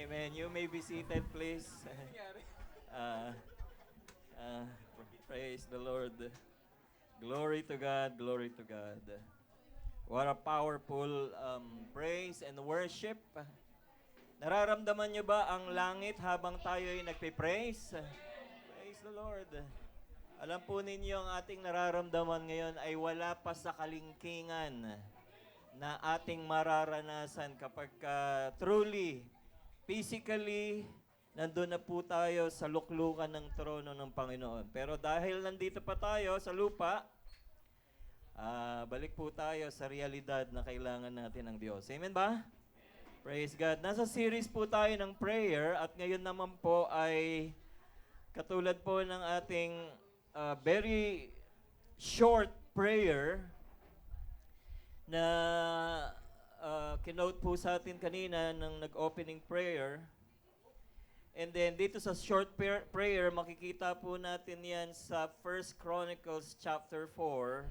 Amen. You may be seated, please. Uh, uh, praise the Lord. Glory to God. Glory to God. What a powerful praise and worship. Nararamdaman nyo ba ang langit habang tayo'y nagpe-praise? Praise the Lord. Alam po ninyo ang ating nararamdaman ngayon ay wala pa sa kalingkingan na ating mararanasan kapag truly, physically, nandun na po tayo sa luklukan ng trono ng Panginoon. Pero dahil nandito pa tayo sa lupa, balik po tayo sa realidad na kailangan natin ng Diyos. Amen ba? Praise God. Nasa series po tayo ng prayer at ngayon naman po ay katulad po ng ating very short prayer na kinote po sa atin kanina ng nag-opening prayer. And then dito sa short prayer, makikita po natin yan sa 1 Chronicles chapter 4,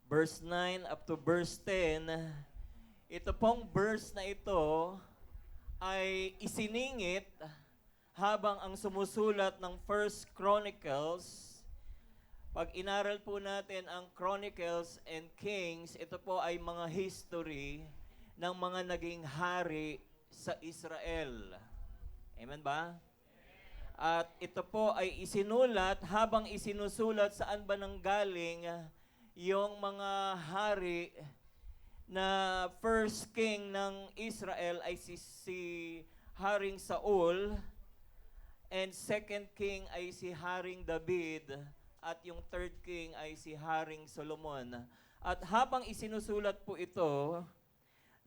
verse 9 up to verse 10. Ito pong verse na ito ay isiningit habang ang sumusulat ng 1 Chronicles. Pag inaral po natin ang Chronicles and Kings, ito po ay mga history ng mga naging hari sa Israel. Amen ba? At ito po ay isinulat habang isinusulat saan ba nanggaling yung mga hari na first king ng Israel ay si Haring Saul and second king ay si Haring David at yung third king ay si Haring Solomon. At habang isinusulat po ito,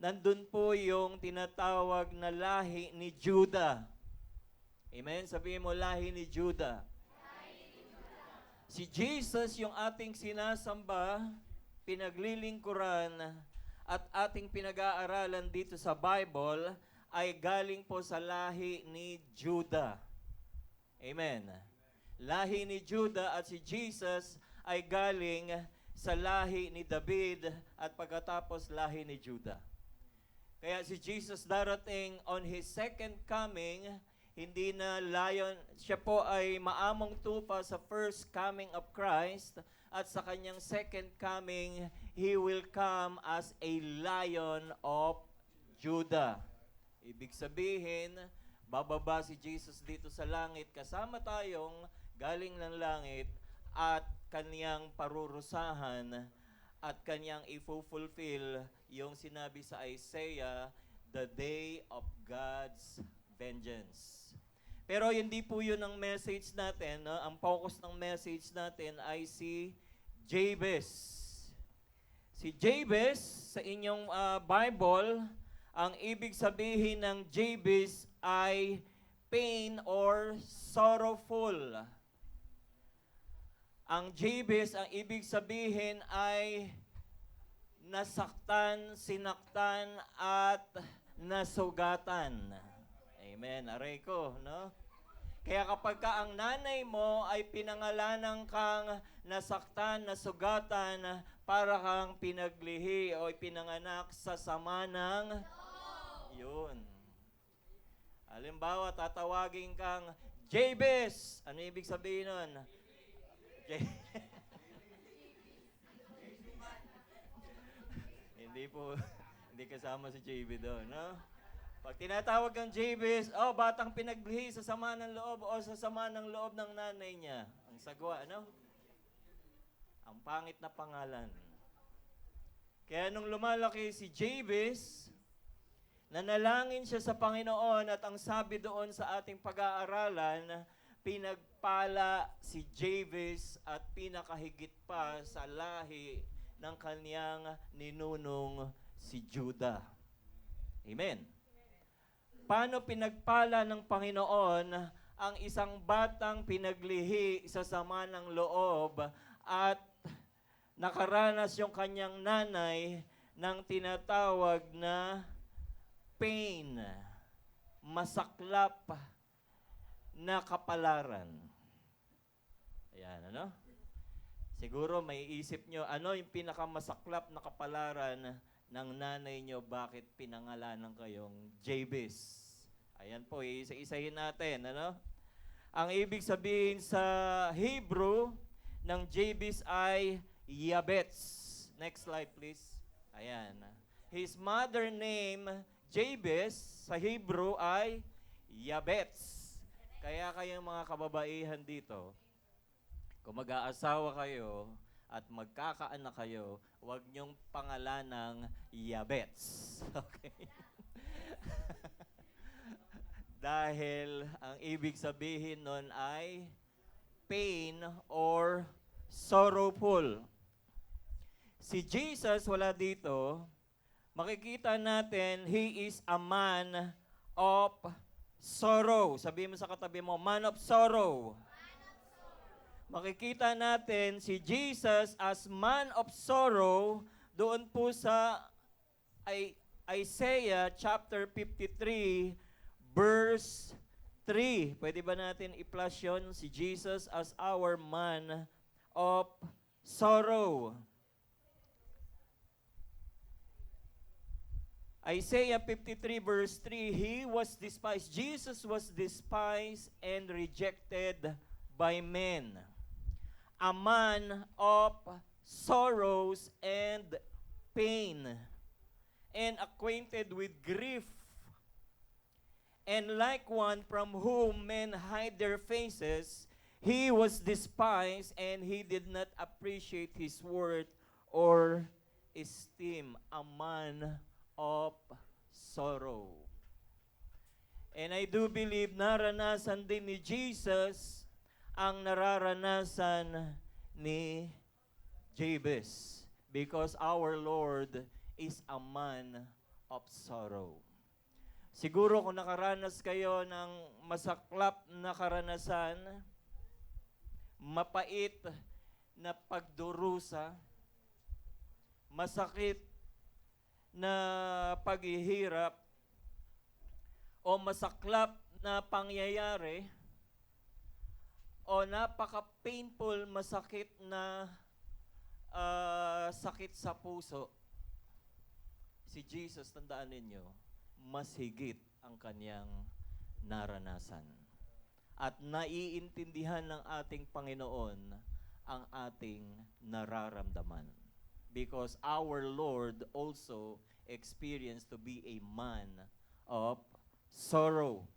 nandun po yung tinatawag na lahi ni Judah. Amen? Sabihin mo, lahi ni Judah. Si Jesus, yung ating sinasamba, pinaglilingkuran, at ating pinag-aaralan dito sa Bible, ay galing po sa lahi ni Judah. Amen. Lahi ni Judah at si Jesus ay galing sa lahi ni David at pagkatapos lahi ni Judah. Kaya si Jesus darating on His second coming, hindi na lion, siya po ay maamong tupa sa first coming of Christ at sa kanyang second coming, He will come as a lion of Judah. Ibig sabihin, bababa si Jesus dito sa langit kasama tayong galing ng langit at kanyang parurusahan at kanyang i-fulfill yung sinabi sa Isaiah, the day of God's vengeance. Pero hindi po yun ang message natin. No? Ang focus ng message natin ay si Jabez. Si Jabez, sa inyong Bible, ang ibig sabihin ng Jabez ay pain or sorrowful. Ang Jabez, ang ibig sabihin ay nasaktan, sinaktan, at nasugatan. Amen. Aray ko, no? Kaya kapag ka ang nanay mo ay pinangalanan kang nasaktan, nasugatan, para kang pinaglihi o pinanganak sa sama ng yun. Halimbawa, tatawagin kang Jabez. Ano ibig sabihin nun? Hindi po, hindi kasama si JB doon, no? Pag tinatawag kang Jabez, batang pinaglihi sa sama ng loob o sa sama ng loob ng nanay niya. Ang sagwa, ano? Ang pangit na pangalan. Kaya nung lumalaki si Jabez, nanalangin siya sa Panginoon at ang sabi doon sa ating pag-aaralan, pinagpala si Jabez at pinakahigit pa sa lahi ng kanyang ninunong si Judah. Amen. Paano pinagpala ng Panginoon ang isang batang pinaglihi sa sama ng loob at nakaranas yung kanyang nanay ng tinatawag na pain, masaklap na kapalaran. Ayan, ano? Siguro may isip nyo, ano yung pinakamasaklap na kapalaran ng nanay nyo, bakit pinangalanan kayong Jabez? Ayan po, isa-isahin natin. Ano? Ang ibig sabihin sa Hebrew ng Jabez ay Yabets. Next slide, please. Ayan. His mother name, Jabez, sa Hebrew ay Yabets. Kaya kayong mga kababaihan dito, kung mag-aasawa kayo at magkakaanak kayo, huwag niyong pangalan ng Yabets. Okay? Dahil ang ibig sabihin nun ay pain or sorrowful. Si Jesus, wala dito. Makikita natin, He is a man of sorrow. Sabihin mo sa katabi mo, man of sorrow. Makikita natin si Jesus as man of sorrow doon po sa Isaiah chapter 53 verse 3. Pwede ba natin i-flash yun? Si Jesus as our man of sorrow. Isaiah 53 verse 3, He was despised. Jesus was despised and rejected by men. A man of sorrows and pain, and acquainted with grief. And like one from whom men hide their faces, He was despised, and He did not appreciate His worth or esteem. A man of sorrow. And I do believe naranasan din ni Jesus ang nararanasan ni Jabez, because our Lord is a man of sorrow. Siguro kung nakaranas kayo ng masaklap na karanasan, mapait na pagdurusa, masakit na paghihirap, o masaklap na pangyayari, o napaka-painful, masakit na sakit sa puso, si Jesus, tandaan ninyo, mas higit ang kanyang naranasan. At naiintindihan ng ating Panginoon ang ating nararamdaman. Because our Lord also experienced to be a man of sorrow.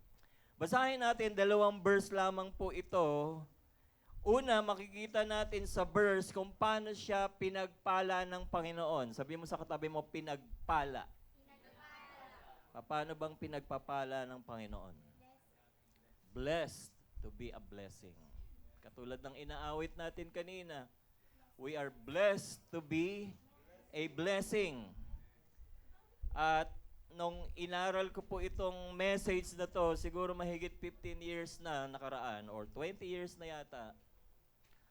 Basahin natin 2 verse lamang po ito. Una, makikita natin sa verse kung paano siya pinagpala ng Panginoon. Sabi mo sa katabi mo, pinagpala. Paano bang pinagpapala ng Panginoon? Blessed to be a blessing. Katulad ng inaawit natin kanina, we are blessed to be a blessing. At nung inaral ko po itong message na to, siguro mahigit 15 years na nakaraan or 20 years na yata,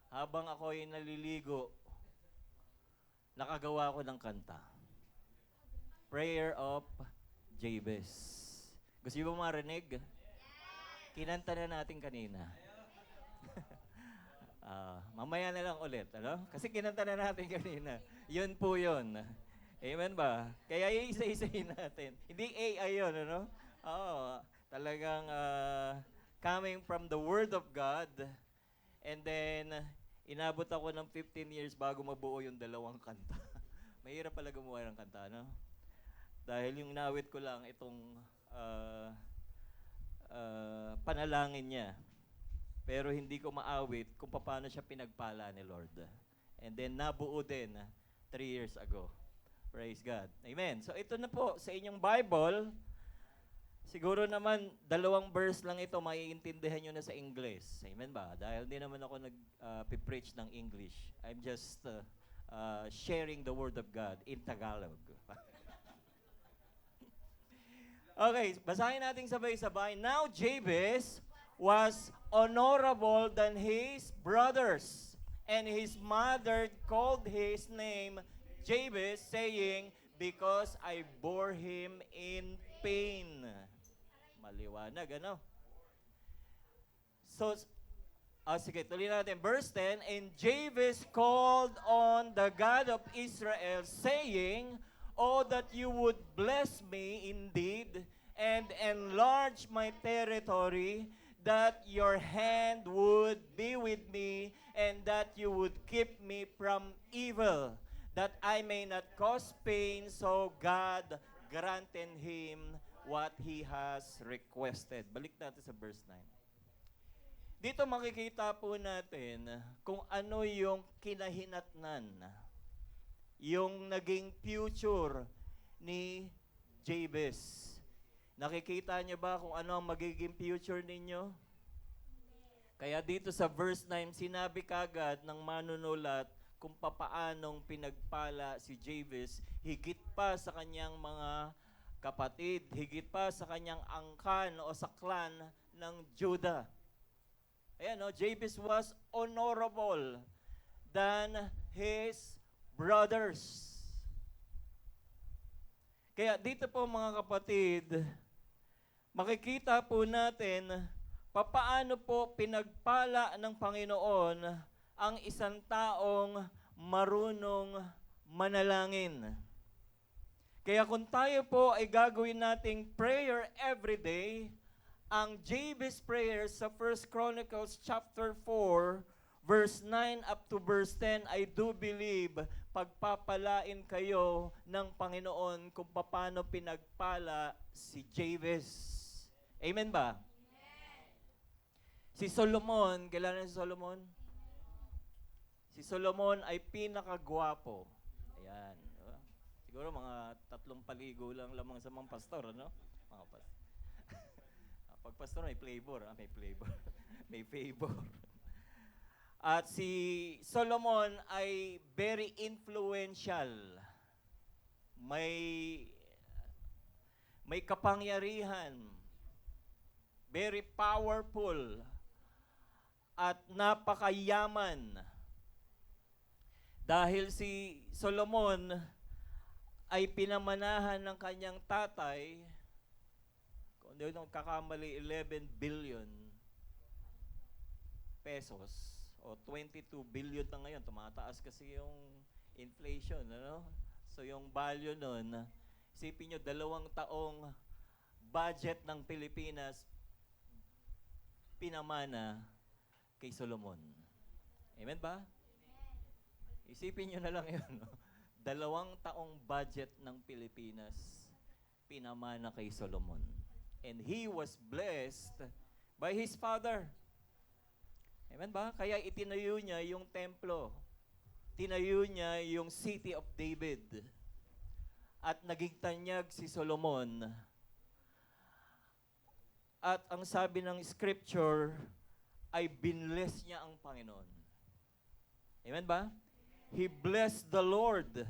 habang ako'y naliligo, nakagawa ko ng kanta. Prayer of Jabez. Gusto niyo ba marinig? Kinanta na natin kanina. Mamaya na lang ulit, ano? Kasi kinanta na natin kanina. Yun po yun. Amen ba? Kaya isa-isahin natin. Hindi AI yun, ano? Oo, talagang coming from the Word of God. And then, inabot ako ng 15 years bago mabuo yung dalawang kanta. Mahirap pala gumawa ng kanta, no? Dahil yung nawit ko lang itong panalangin niya. Pero hindi ko maawit kung paano siya pinagpala ni Lord. And then nabuo din 3 years ago. Praise God. Amen. So ito na po sa inyong Bible. Siguro naman 2 verse lang ito, maiintindihan nyo na sa English. Amen ba? Dahil hindi naman ako nag-preach ng English. I'm just sharing the Word of God in Tagalog. Okay, basahin natin sabay-sabay. Now Jabez was honorable than his brothers, and his mother called his name Jabez, saying, because I bore him in pain. Maliwanag, ano? So, sige, tuloy natin. Verse 10, and Jabez called on the God of Israel, saying, oh, that you would bless me indeed, and enlarge my territory, that your hand would be with me, and that you would keep me from evil, that I may not cause pain. So God granted him what he has requested. Balik natin sa verse 9. Dito makikita po natin kung ano yung kinahinatnan, yung naging future ni Jabez. Nakikita niyo ba kung ano ang magiging future ninyo? Kaya dito sa verse 9, sinabi kagad ng manunulat kung papaanong pinagpala si Jabez, higit pa sa kanyang mga kapatid, higit pa sa kanyang angkan o sa clan ng Judah. Ayan, no? Jabez was honorable than his brothers. Kaya dito po mga kapatid, makikita po natin papaano po pinagpala ng Panginoon ang isang taong marunong manalangin. Kaya kung tayo po ay gagawin nating prayer every day, ang Jabez prayer sa 1 Chronicles chapter 4, verse 9 up to verse 10, I do believe pagpapalain kayo ng Panginoon kung paano pinagpala si Jabez. Amen ba? Amen. Si Solomon, kailan si Solomon? Si Solomon ay pinakagwapo. Ayan. Siguro mga 3 paligo lang lamang sa mga pastor, ano? Mga pastor. Pag pastor, may flavor. May flavor. May favor. At si Solomon ay very influential. May kapangyarihan. Very powerful. At napakayaman. Dahil si Solomon ay pinamanahan ng kanyang tatay, hindi nung kakamali, 11 billion pesos o 22 billion na ngayon. Tumataas kasi yung inflation, ano? So yung value nun, isipin nyo, 2 taong budget ng Pilipinas pinamana kay Solomon. Amen ba? Isipin nyo na lang yun, no? 2 taong budget ng Pilipinas pinamana kay Solomon. And he was blessed by his father. Amen ba? Kaya itinayo niya yung templo. Tinayo niya yung city of David. At naging tanyag si Solomon. At ang sabi ng scripture, ay binless niya ang Panginoon. Amen ba? He blessed the Lord.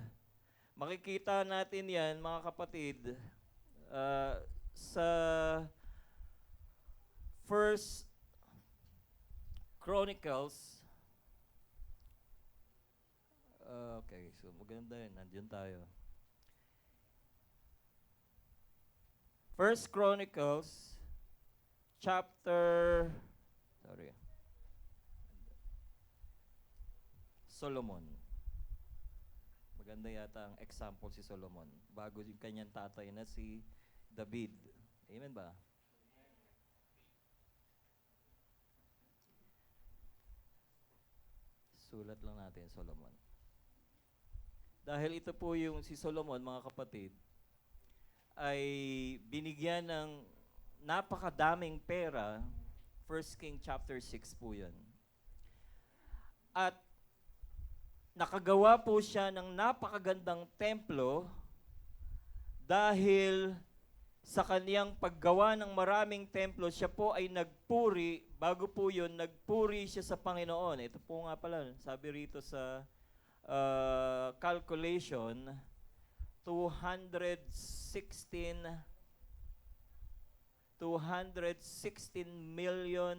Makikita natin yan, mga kapatid, sa First Chronicles. Okay, so maganda yun. Nandiyan tayo. First Chronicles, Solomon. Maganda yata ang example si Solomon. Bago yung kanyang tatay na si David. Amen ba? Sulat lang natin, Solomon. Dahil ito po yung si Solomon, mga kapatid, ay binigyan ng napakadaming pera. 1 King chapter 6 po yun. At nakagawa po siya ng napakagandang templo dahil sa kaniyang paggawa ng maraming templo, siya po ay nagpuri, bago po yun, nagpuri siya sa Panginoon. Ito po nga pala, sabi rito sa calculation, 216 million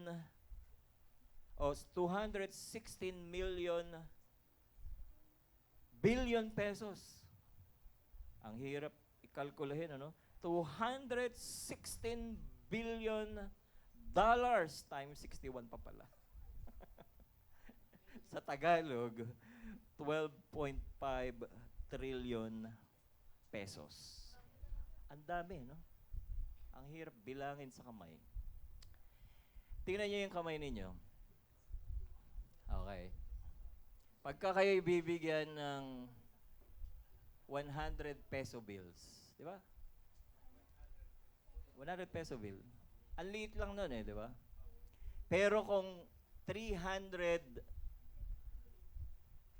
o 216 million billion pesos. Ang hirap i-calculahin, ano? 216 billion dollars times 61 pa pala. Sa Tagalog, 12.5 trillion pesos. Ang dami, no? Ang hirap bilangin sa kamay. Tingnan niyo yung kamay ninyo. Okay. Pagka kayo bibigyan ng 100 peso bills, di ba? 100 peso bill. Ang liit lang nun di ba? Pero kung 300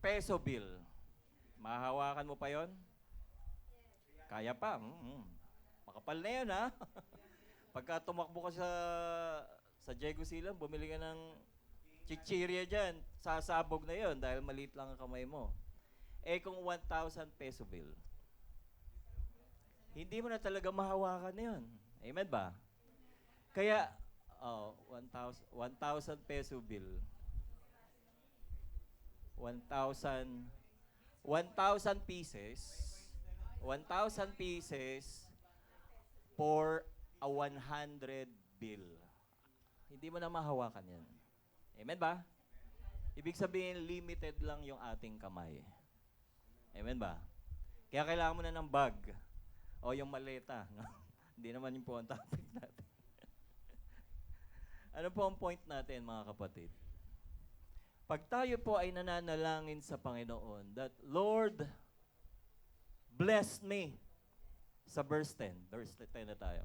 peso bill, mahahawakan mo pa yon? Kaya pa. Makapal na yun, ha? Pagka tumakbo ka sa Diego Silang, bumili ka ng chichirya dyan, sasabog na yon dahil maliit lang ang kamay mo. Kung 1,000 peso bill, hindi mo na talaga mahawakan yun. Amen ba? Kaya, 1,000 peso bill. 1,000 pieces. 1,000 pieces for a 100 bill. Hindi mo na mahawakan yan. Amen ba? Ibig sabihin, limited lang yung ating kamay. Amen ba? Kaya kailangan mo na ng bag o yung maleta. Hindi naman yung po ang topic natin. Ano po ang point natin, mga kapatid? Pag tayo po ay nananalangin sa Panginoon, that Lord, bless me. Sa verse 10. Verse 10 na tayo.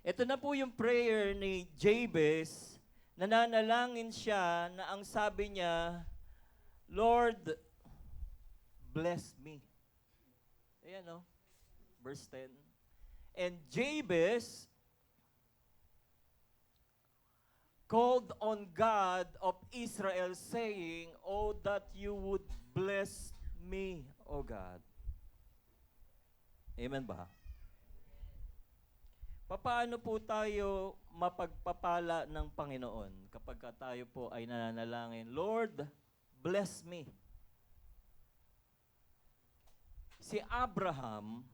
Ito na po yung prayer ni Jabez. Nananalangin siya na ang sabi niya, Lord, bless me. Ayan verse 10. And Jabez called on God of Israel, saying, Oh, that you would bless me, O God. Amen ba? Paano po tayo mapagpapala ng Panginoon kapag tayo po ay nananalangin, Lord, bless me. Si Abraham,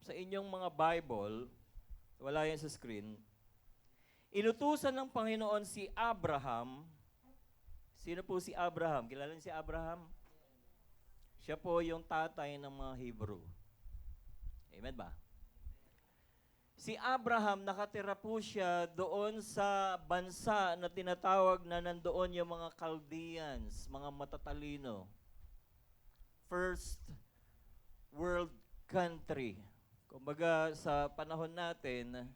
sa inyong mga Bible, wala yan sa screen, inutusan ng Panginoon si Abraham. Sino po si Abraham? Kilala niyo si Abraham? Siya po yung tatay ng mga Hebrew. Amen ba? Si Abraham, nakatira po siya doon sa bansa na tinatawag na nandoon yung mga Chaldeans, mga matatalino. First world country. Kumbaga sa panahon natin,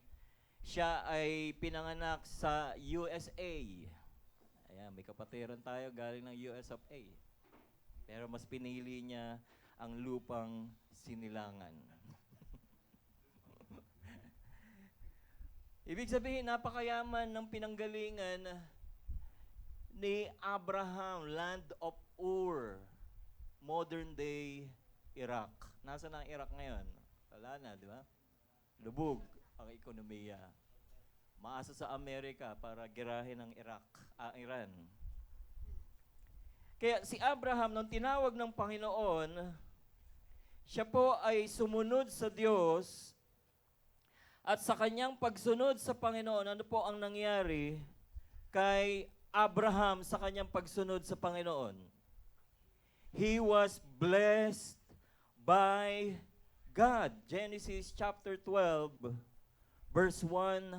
siya ay pinanganak sa USA. Ayan, may kapatiran tayo galing ng US of A. Pero mas pinili niya ang lupang Sinilangan. Ibig sabihin, napakayaman ng pinanggalingan ni Abraham, land of Ur, modern day Iraq. Nasaan ang Iraq ngayon? Wala na, di ba? Lubog ang ekonomiya. Maasa sa Amerika para girahin ang Iran. Kaya si Abraham, nung tinawag ng Panginoon, siya po ay sumunod sa Diyos. At sa kanyang pagsunod sa Panginoon, ano po ang nangyari kay Abraham sa kanyang pagsunod sa Panginoon? He was blessed by God. Genesis chapter 12, verse 1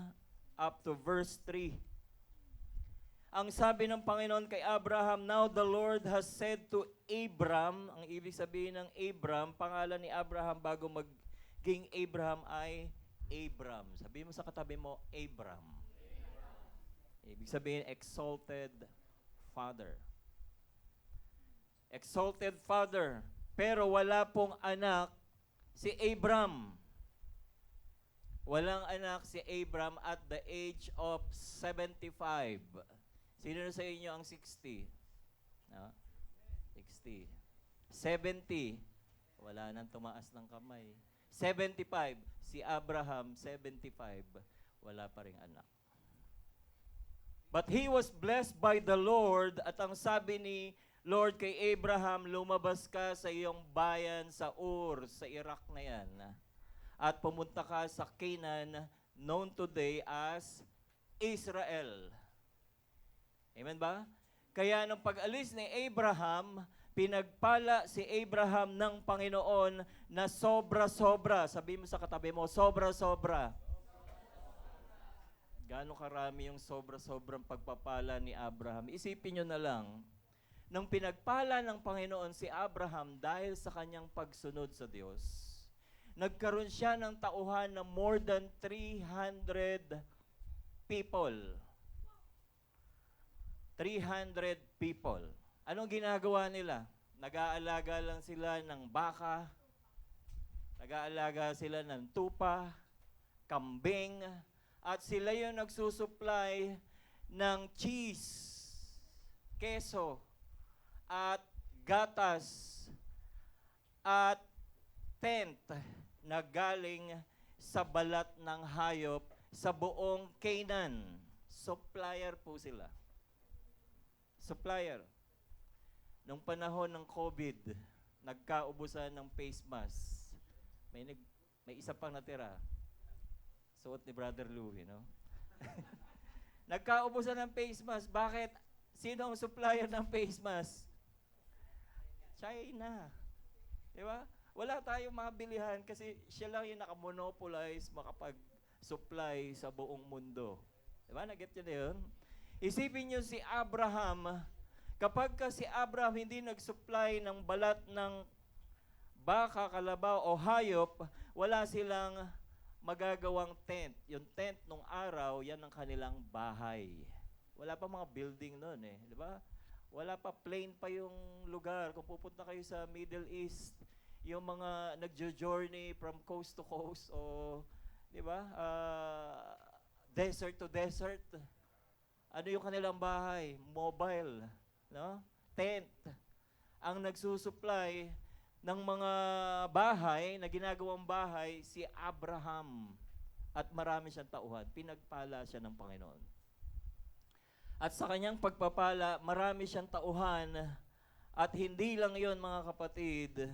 up to verse 3. Ang sabi ng Panginoon kay Abraham, Now the Lord has said to Abram, ang ibig sabihin ng Abram, pangalan ni Abraham bago maging Abraham ay Abram. Sabihin mo sa katabi mo, Abram. Ibig sabihin, exalted father. Exalted father. Pero wala pong anak si Abram. Walang anak si Abram at the age of 75. Sino na sa inyo ang 60? No? 60. 70. Wala nang tumaas ng kamay. 75. Si Abraham, 75. Wala pa ring anak. But he was blessed by the Lord at ang sabi ni Lord kay Abraham, lumabas ka sa iyong bayan sa Ur, sa Iraq na yan. At pumunta ka sa Canaan, known today as Israel. Amen ba? Kaya nung pag-alis ni Abraham, pinagpala si Abraham ng Panginoon na sobra-sobra. Sabi mo sa katabi mo, sobra-sobra. gaano karami yung sobra-sobrang pagpapala ni Abraham. Isipin nyo na lang, nang pinagpala ng Panginoon si Abraham dahil sa kanyang pagsunod sa Diyos, nagkaroon siya ng tauhan na more than 300 people. 300 people. Anong ginagawa nila? Nag-aalaga lang sila ng baka, nag-aalaga sila ng tupa, kambing, at sila yung nagsusupply ng cheese, keso, at gatas, at tent na galing sa balat ng hayop sa buong Canaan. Supplier po sila. Supplier. Nung panahon ng COVID, nagkaubusan ng face mask. May isa pang natira. Suot ni Brother Louie, no? Nagkaubusan ng face mask. Bakit? Sino ang supplier ng face mask? China. Di ba? Wala tayong mabilihan kasi siya lang yung nakamonopolize makapag-supply sa buong mundo. Di ba? Nag-get nyo na yun? Isipin nyo si Abraham, kapag ka si Abraham hindi nag-supply ng balat ng baka, kalabaw o hayop, wala silang magagawang tent. Yung tent nung araw, yan ang kanilang bahay. Wala pa mga building noon eh, di ba? Wala pa, plain pa yung lugar. Kung pupunta kayo sa Middle East, yung mga nagjo-journey from coast to coast o, di ba, desert to desert. Ano yung kanilang bahay? Mobile, no? Tent. Ang nagsusupply ng mga bahay, na ginagawang bahay, si Abraham. At marami siyang tauhan. Pinagpala siya ng Panginoon. At sa kanyang pagpapala, marami siyang tauhan. At hindi lang yon mga kapatid.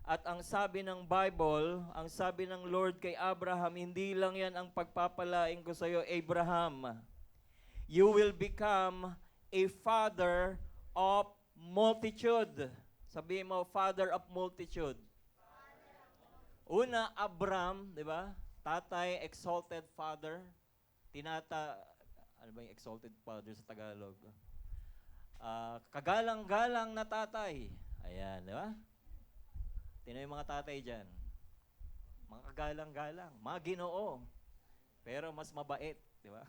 At ang sabi ng Bible, ang sabi ng Lord kay Abraham, hindi lang yan ang pagpapalain ko sa iyo, Abraham. You will become a father of multitude. Sabihin mo, father of multitude. Una, Abram, di ba? Tatay, exalted father. Ano ba yung exalted father sa Tagalog? Kagalang-galang na tatay. Ayan, di ba? Tingnan yung mga tatay dyan. Mga kagalang-galang, mga Ginoo. Pero mas mabait, di ba?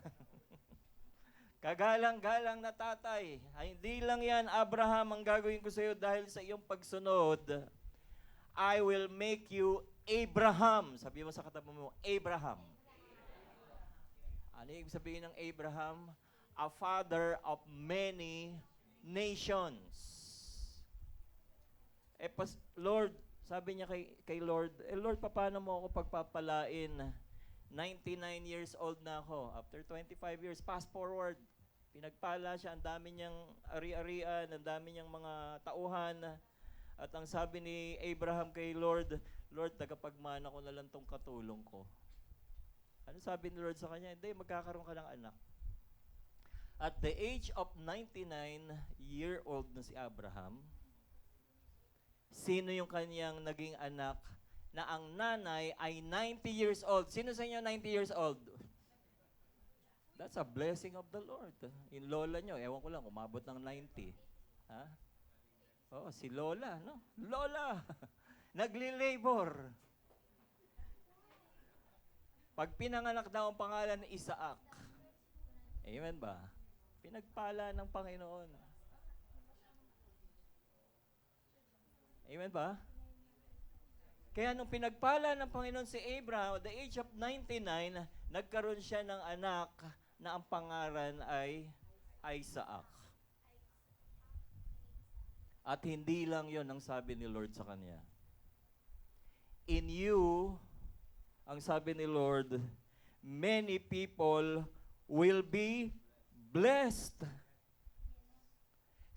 Kagalang-galang na tatay. Ay, hindi lang yan, Abraham, ang gagawin ko sa iyo dahil sa iyong pagsunod. I will make you Abraham. Sabi mo sa katabi mo, Abraham. Ano yung sabihin ng Abraham? A father of many nations. Lord, sabi niya kay Lord, Lord, paano mo ako pagpapalain? 99 years old na ako. After 25 years, fast forward. Pinagpala siya, ang dami niyang ari-arian, ang dami niyang mga tauhan. At ang sabi ni Abraham kay Lord, Lord, tagapagmana ko na lang tong katulong ko. Ano sabi ni Lord sa kanya? Hindi, magkakaroon ka ng anak. At the age of 99-year-old na si Abraham, sino yung kanyang naging anak na ang nanay ay 90 years old? Sino sa inyo 90 years old? That's a blessing of the Lord. Yung lola nyo, ewan ko lang, umabot ng 90. Ha? Oh, si Lola, no? Lola! Nagli-labor. Pag pinanganak daw ang pangalan ni Isaac, amen ba? Pinagpala ng Panginoon. Amen ba? Kaya nung pinagpala ng Panginoon si Abraham, at the age of 99, nagkaroon siya ng anak na ang pangalan ay Isaac. At hindi lang yon ang sabi ni Lord sa kanya. In you, ang sabi ni Lord, many people will be blessed.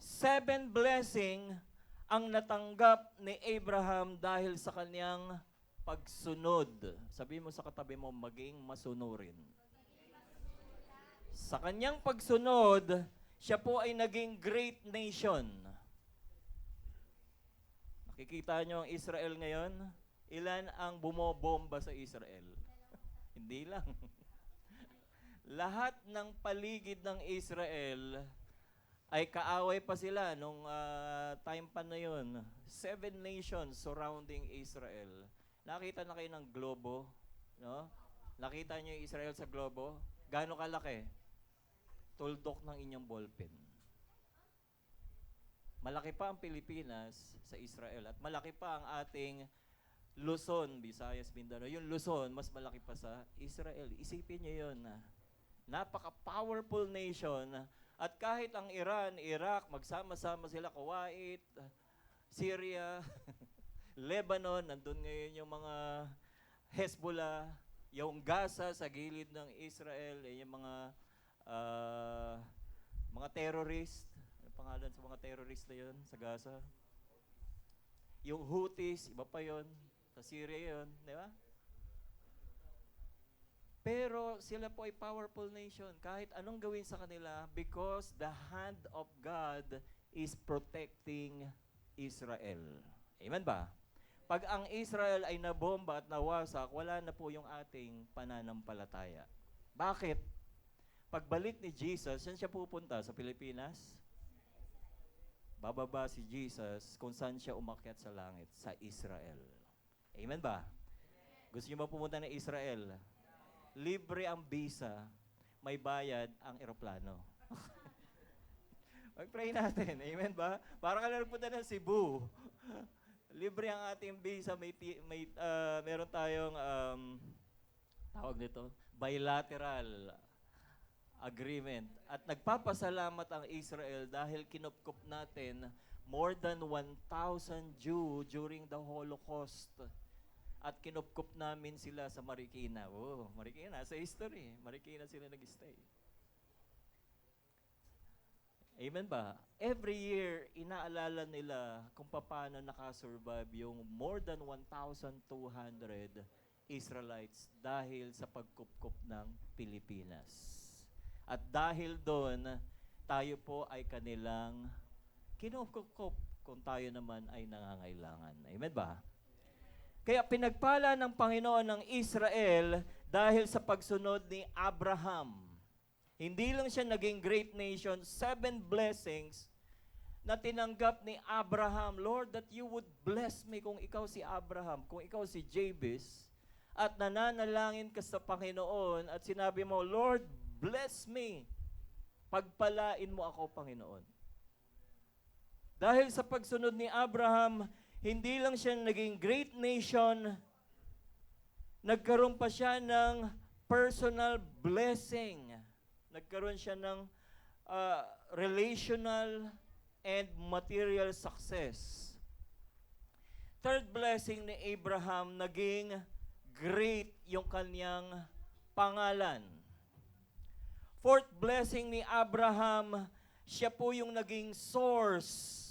7 blessing ang natanggap ni Abraham dahil sa kanyang pagsunod. Sabi mo sa katabi mo, maging masunurin. Sa kanyang pagsunod, siya po ay naging great nation. Nakikita nyo ang Israel ngayon? Ilan ang bumobomba sa Israel? Hindi lang. lahat ng paligid ng Israel ay kaaway pa sila nung time pa na yun. 7 nations surrounding Israel. Nakita na kayo ng globo, no? Nakita niyo yung Israel sa globo? Gaano kalaki? Tuldok ng inyong ballpen. Malaki pa ang Pilipinas sa Israel at malaki pa ang ating Luzon, Visayas, Mindanao. Yung Luzon, mas malaki pa sa Israel. Isipin niyo yun. Napaka-powerful nation. At kahit ang Iran, Iraq, magsama-sama sila, Kuwait, Syria, Lebanon, nandun ngayon yung mga Hezbollah, yung Gaza sa gilid ng Israel, yung mga terrorist. Ano pangalan sa mga terrorist na yun sa Gaza? Yung Houthis, iba pa yun. Sa Syria yun, di ba? Pero sila po ay powerful nation. Kahit anong gawin sa kanila because the hand of God is protecting Israel. Amen ba? Pag ang Israel ay nabomba at nawasak, wala na po yung ating pananampalataya. Bakit? Pagbalik ni Jesus, saan siya pupunta? Sa Pilipinas? Bababa si Jesus kung saan siya umakyat sa langit? Sa Israel. Amen ba? Gusto niyo ba pumunta ng Israel? Libre ang visa, may bayad ang eroplano. Mag-pray natin. Amen ba? Para ka na nagpunta ng Cebu. Libre ang ating visa, meron tayong tawag nito, bilateral agreement. At nagpapasalamat ang Israel dahil kinupkup natin more than 1,000 Jew during the Holocaust. At kinupkup namin sila sa Marikina. Oh, Marikina, sa history. Marikina sila nag-stay. Amen ba? Every year, inaalala nila kung paano nakasurvive yung more than 1,200 Israelites dahil sa pagkupkup ng Pilipinas. At dahil doon, tayo po ay kanilang kinupkup kung tayo naman ay nangangailangan. Amen ba? Kaya pinagpala ng Panginoon ng Israel dahil sa pagsunod ni Abraham. Hindi lang siya naging great nation, 7 blessings na tinanggap ni Abraham. Lord, that you would bless me kung ikaw si Abraham, kung ikaw si Jabez, at nananalangin ka sa Panginoon at sinabi mo, Lord, bless me. Pagpalain mo ako, Panginoon. Dahil sa pagsunod ni Abraham, hindi lang siya naging great nation, nagkaroon pa siya ng personal blessing. Nagkaroon siya ng relational and material success. Third blessing ni Abraham, naging great yung kanyang pangalan. Fourth blessing ni Abraham, siya po yung naging source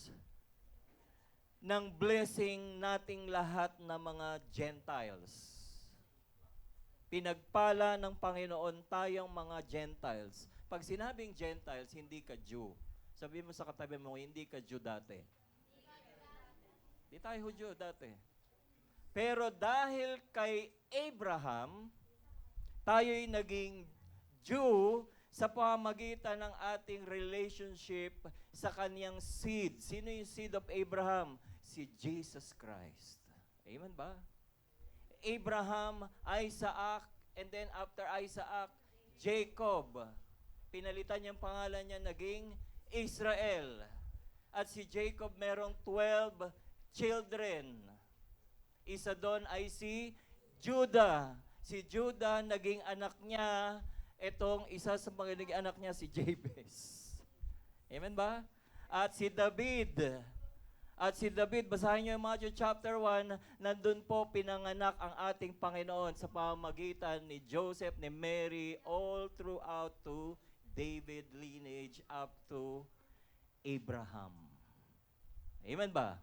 ng blessing nating lahat na mga Gentiles. Pinagpala ng Panginoon tayong mga Gentiles. Pag sinabing Gentiles, hindi ka Jew. Sabi mo sa katabi mo, hindi ka Jew dati. Hindi tayo Jew dati. Pero dahil kay Abraham, tayo'y naging Jew sa pamamagitan ng ating relationship sa kaniyang seed. Sino yung seed of Abraham? Si Jesus Christ. Amen ba? Abraham, Isaac, and then after Isaac, Jacob. Pinalitan niyang pangalan niya, naging Israel. At si Jacob merong 12 children. Isa doon ay si Judah. Si Judah, naging anak niya, itong isa sa mga naging anak niya, si Jabez. Amen ba? At si David. Basahin niyo yung Matthew chapter 1, nandun po pinanganak ang ating Panginoon sa pamamagitan ni Joseph, ni Mary, all throughout to David lineage up to Abraham. Amen ba?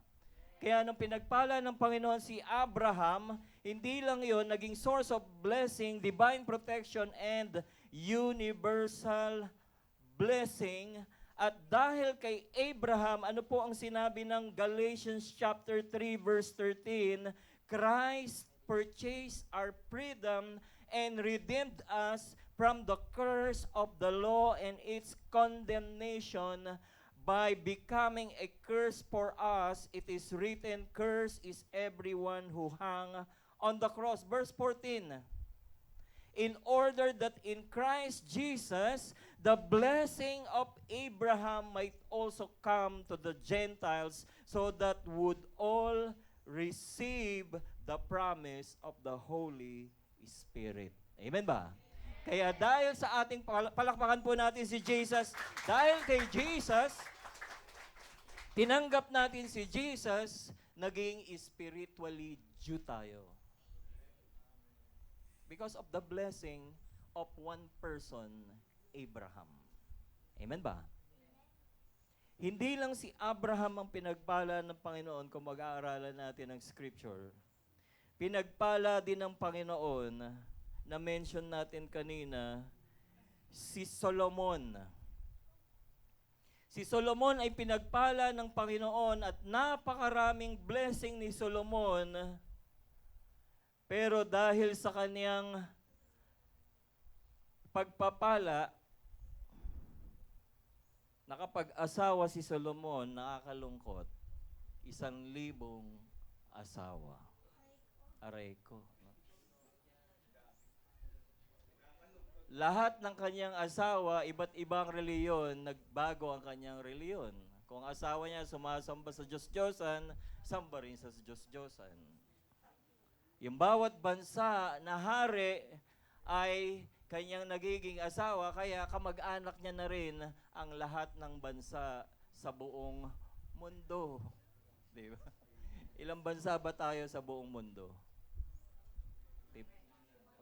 Kaya nung pinagpala ng Panginoon si Abraham, hindi lang yon naging source of blessing, divine protection, and universal blessing. At dahil kay Abraham, ano po ang sinabi ng Galatians chapter 3 verse 13? Christ purchased our freedom and redeemed us from the curse of the law and its condemnation by becoming a curse for us. It is written, cursed is everyone who hung on the cross. Verse 14, in order that in Christ Jesus, the blessing of Abraham might also come to the Gentiles, so that would all receive the promise of the Holy Spirit. Amen ba? Kaya dahil sa ating palakpakan po natin si Jesus, dahil kay Jesus, tinanggap natin si Jesus, naging spiritually Jew tayo. Because of the blessing of one person, Abraham. Amen ba? Hindi lang si Abraham ang pinagpala ng Panginoon kung mag-aaralan natin ng Scripture. Pinagpala din ng Panginoon na mention natin kanina, si Solomon. Si Solomon ay pinagpala ng Panginoon at napakaraming blessing ni Solomon, pero dahil sa kaniyang pagpapala, nakapag-asawa si Solomon, nakakalungkot, 1,000 asawa. Aray ko. Lahat ng kanyang asawa, iba't ibang reliyon, nagbago ang kanyang reliyon. Kung asawa niya sumasamba sa Diyos-Diyosan, samba rin sa Diyos-Diyosan. Yung bawat bansa na hari ay kanyang nagiging asawa, kaya kamag-anak niya na rin ang lahat ng bansa sa buong mundo. Di ba? Ilang bansa ba tayo sa buong mundo?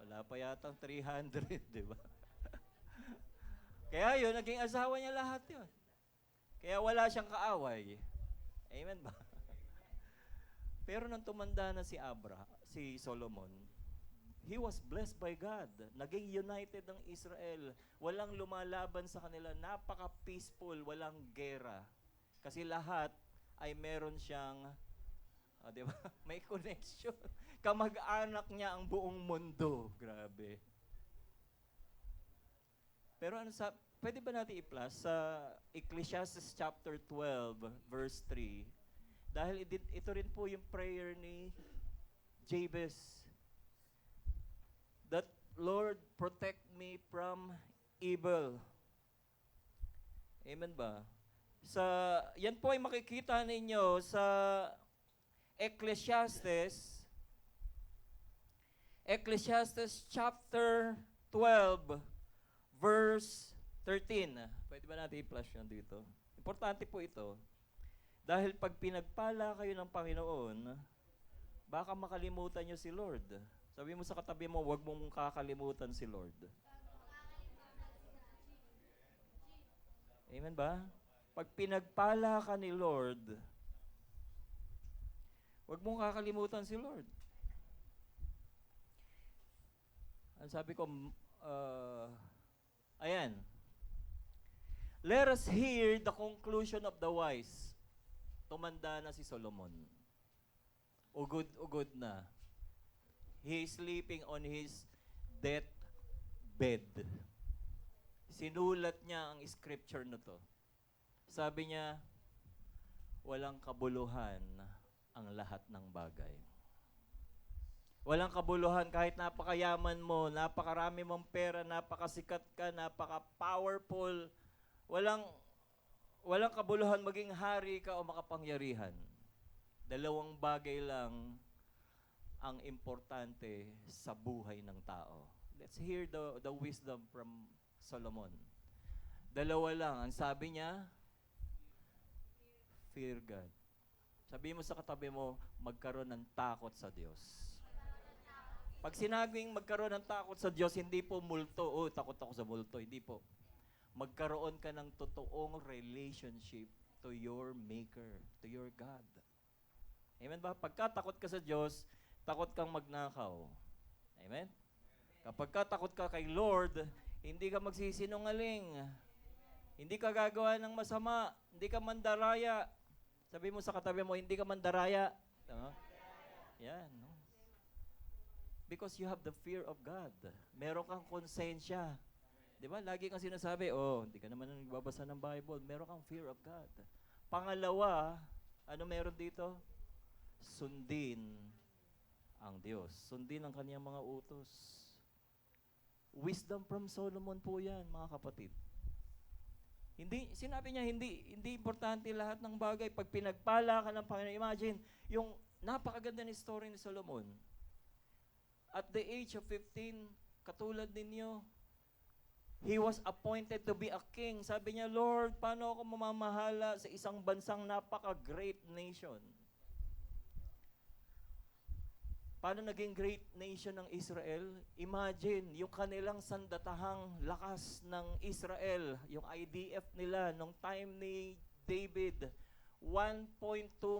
Wala pa yatang 300, di ba? Kaya yun, naging asawa niya lahat yun. Kaya wala siyang kaaway. Amen ba? Pero nang tumanda na si Solomon, he was blessed by God. Naging united ang Israel. Walang lumalaban sa kanila. Napaka-peaceful, walang gera. Kasi lahat ay meron siyang, di ba? May connection. Kamag-anak niya ang buong mundo. Grabe. Pero pwede ba natin i-plus sa Ecclesiastes chapter 12, verse 3? Dahil ito rin po yung prayer ni Jabez. That, Lord, protect me from evil. Amen ba? Yan po ay makikita ninyo sa Ecclesiastes chapter 12, verse 13. Pwede ba natin i-flash yan dito? Importante po ito. Dahil pag pinagpala kayo ng Panginoon, baka makalimutan nyo si Lord. Sabi mo sa katabi mo, huwag mong kakalimutan si Lord. Amen ba? Pag pinagpala ka ni Lord, huwag mong kakalimutan si Lord. Ang sabi ko, ayan. Let us hear the conclusion of the wise. Tumanda na si Solomon. Ugod na. He is sleeping on his deathbed. Sinulat niya ang scripture na to. Sabi niya, walang kabuluhan ang lahat ng bagay. Walang kabuluhan kahit napakayaman mo, napakarami mong pera, napakasikat ka, napaka-powerful. Walang kabuluhan maging hari ka o makapangyarihan. Dalawang bagay lang ang importante sa buhay ng tao. Let's hear the wisdom from Solomon. Dalawa lang. Ang sabi niya, fear God. Sabi mo sa katabi mo, magkaroon ng takot sa Diyos. Pag sinabing magkaroon ng takot sa Diyos, hindi po multo, takot ako sa multo. Hindi po. Magkaroon ka ng totoong relationship to your Maker, to your God. Amen ba? Pagka takot ka sa Diyos, takot kang magnakaw. Amen? Kapag takot ka kay Lord, hindi ka magsisinungaling. Hindi ka gagawa ng masama. Hindi ka mandaraya. Sabi mo sa katabi mo, hindi ka mandaraya. Yan, no? Because you have the fear of God. Meron kang konsensya. Di ba? Lagi kang sinasabi, hindi ka naman nagbabasa ng Bible. Meron kang fear of God. Pangalawa, ano meron dito? Sundin ang Diyos. Sundin ang kaniyang mga utos. Wisdom from Solomon po yan, mga kapatid. Sinabi niya, hindi importante lahat ng bagay. Pag pinagpala ka ng Panginoon, imagine, yung napakaganda ni story ni Solomon. At the age of 15, katulad ninyo, he was appointed to be a king. Sabi niya, Lord, paano ako mamamahala sa isang bansang napaka-great nation? Paano naging great nation ng Israel? Imagine, yung kanilang sandatahang lakas ng Israel, yung IDF nila, nung time ni David, 1.2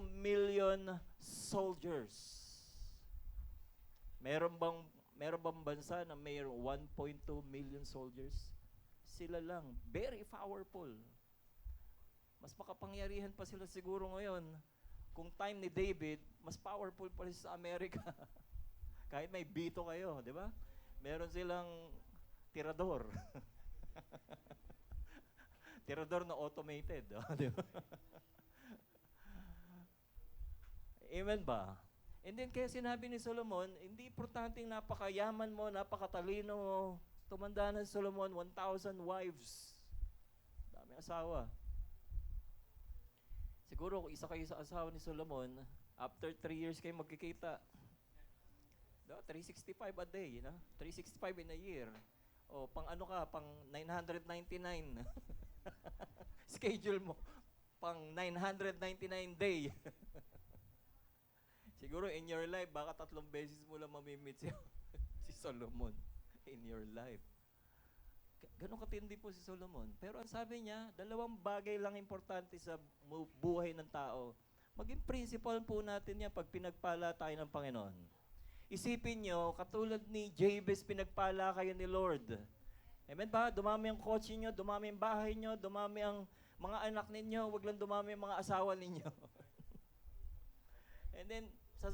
million soldiers. Meron bang bansa na may 1.2 million soldiers? Sila lang. Very powerful. Mas makapangyarihan pa sila siguro ngayon. Kung time ni David, mas powerful pa rin sa Amerika. Kahit may bito kayo, di ba? Meron silang tirador. Tirador na automated. Di ba? Amen ba? And then kaya sinabi ni Solomon, hindi importanteng napakayaman mo, napakatalino mo. Tumanda na si Solomon, 1,000 wives. Dami asawa. Siguro kung isa kayo sa asawa ni Solomon, after 3 years kayo magkikita. 365 a day, 365 in a year. O, pang ano ka, pang 999. Schedule mo, pang 999 day. Siguro in your life, baka 3 beses mo lang mamimit si Solomon in your life. Ganon katindi po si Solomon. Pero ang sabi niya, 2 bagay lang importante sa buhay ng tao. Maging principle po natin yan pag pinagpala tayo ng Panginoon. Isipin nyo, katulad ni Jabez, pinagpala kayo ni Lord. Amen ba? Dumami ang kotse nyo, dumami ang bahay nyo, dumami ang mga anak ninyo, wag lang dumami ang mga asawa ninyo. And then,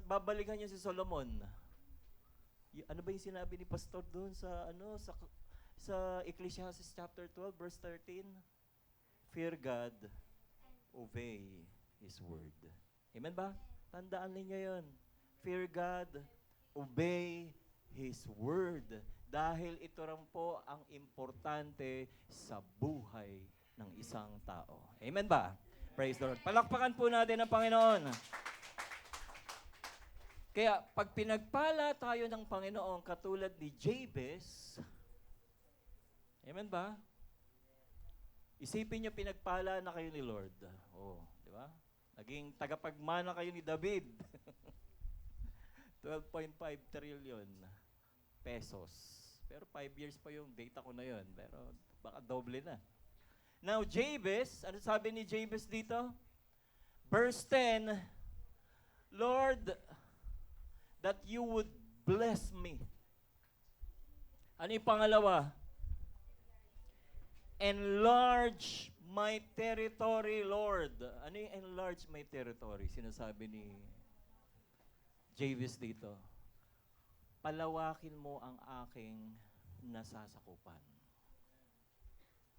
babalikan nyo si Solomon. Ano ba yung sinabi ni Pastor doon sa Ecclesiastes chapter 12, verse 13? Fear God, obey His word. Amen ba? Tandaan ninyo yon. Fear God, obey His word. Dahil ito rin po ang importante sa buhay ng isang tao. Amen ba? Praise the Lord. Palakpakan po natin ang Panginoon. Kaya pag pinagpala tayo ng Panginoon katulad ni Jabez, amen ba? Isipin niyo pinagpala na kayo ni Lord. Di ba? Naging tagapagmana kayo ni David. 12.5 trillion pesos. Pero 5 years pa yung data ko na yon. Pero baka doble na. Now, Jabez, ano sabi ni Jabez dito? Verse 10, Lord, that you would bless me. Ano yung pangalawa? Enlarge my territory, Lord. Ano yung enlarge my territory? Sinasabi ni Jabez dito. Palawakin mo ang aking nasasakupan.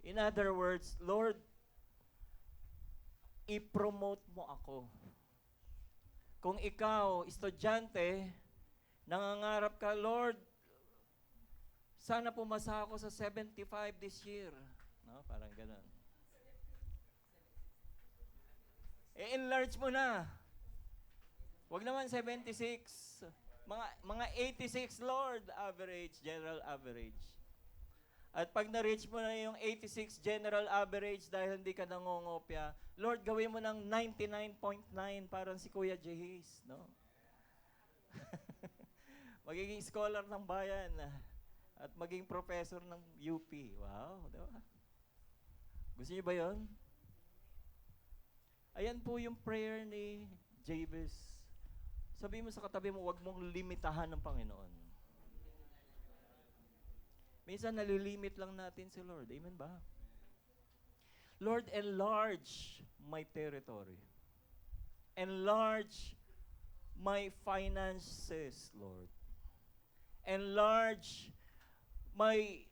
In other words, Lord, i-promote mo ako. Kung ikaw, estudyante, nangangarap ka, Lord, sana pumasa ako sa 75 this year. No? Parang ganun. I-enlarge mo na. Huwag naman 76. Mga 86, Lord, average, general average. At pag na-reach mo na yung 86 general average dahil hindi ka nangongopya, Lord, gawin mo ng 99.9 parang si Kuya Jehis, no? Magiging scholar ng bayan at maging professor ng UP. Wow, di ba? Gusto niyo ba yun? Ayan po yung prayer ni Jabez. Sabi mo sa katabi mo, huwag mong limitahan ng Panginoon. Minsan nalilimit lang natin si Lord. Amen ba? Lord, enlarge my territory. Enlarge my finances, Lord. Enlarge my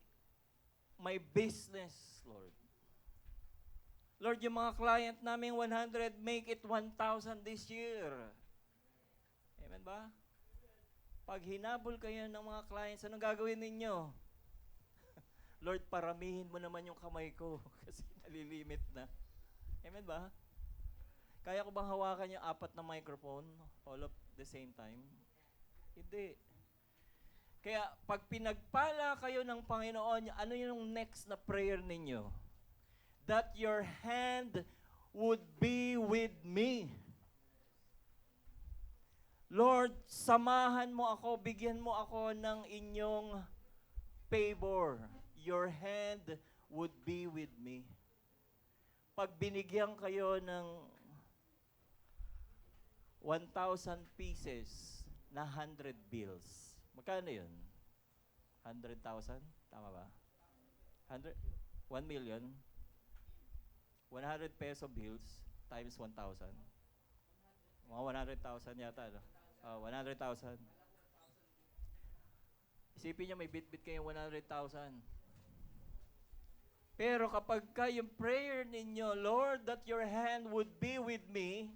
my business, Lord. Lord, yung mga client namin 100, make it 1,000 this year. Amen ba? Pag hinabol kayo ng mga clients, anong gagawin ninyo? Lord, paramihin mo naman yung kamay ko kasi nalilimit na. Amen ba? Kaya ko bang hawakan yung 4 na microphone all of the same time? Hindi. Kaya pag pinagpala kayo ng Panginoon, ano yung next na prayer ninyo? That your hand would be with me. Lord, samahan mo ako, bigyan mo ako ng inyong favor. Your hand would be with me. Pag binigyan kayo ng 1,000 pieces na 100 bills, magkano yun? 100,000? Tama ba? 1 million? 100 peso bills times 1,000. Mga 100,000 yata, no? 100,000. Isipin nyo, may bit-bit kayong 100,000. Pero kapag yung prayer ninyo, Lord, that your hand would be with me,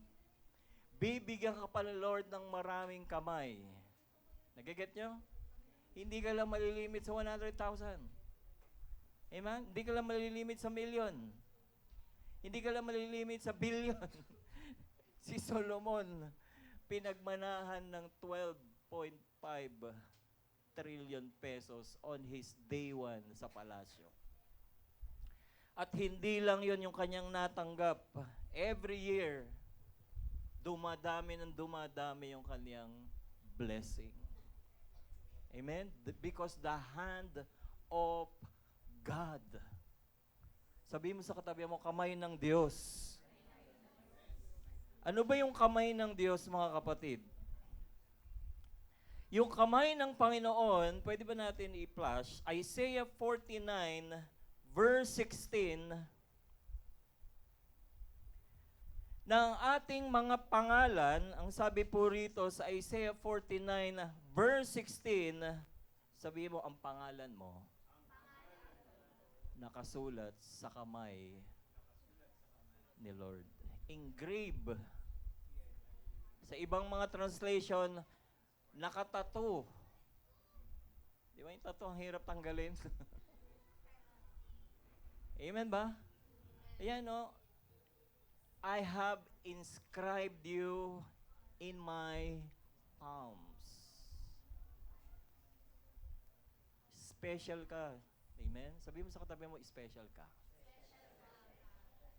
bibigyan ka pala, Lord, ng maraming kamay. Nagiget nyo? Hindi ka lang malilimit sa 100,000. Amen? Hindi ka lang malilimit sa million. Hindi ka lang malilimit sa billion. Si Solomon, pinagmanahan ng 12.5 trillion pesos on his day 1 sa palasyo. At hindi lang yon yung kanyang natanggap. Every year, dumadami yung kanyang blessing. Amen? Because the hand of God. Sabi mo sa katabi mo, kamay ng Diyos. Ano ba yung kamay ng Diyos, mga kapatid? Yung kamay ng Panginoon, pwede ba natin i-flash? Isaiah 49, verse 16, ng ating mga pangalan, ang sabi po rito sa Isaiah 49, verse 16, sabi mo, ang pangalan mo, nakasulat sa kamay ni Lord. Engrave. Sa ibang mga translation, nakatato. Di ba yung tattoo, ang hirap tanggalin? Amen ba? Ayan, no? I have inscribed you in my palms. Special ka. Amen? Sabi mo sa katabi mo, special ka.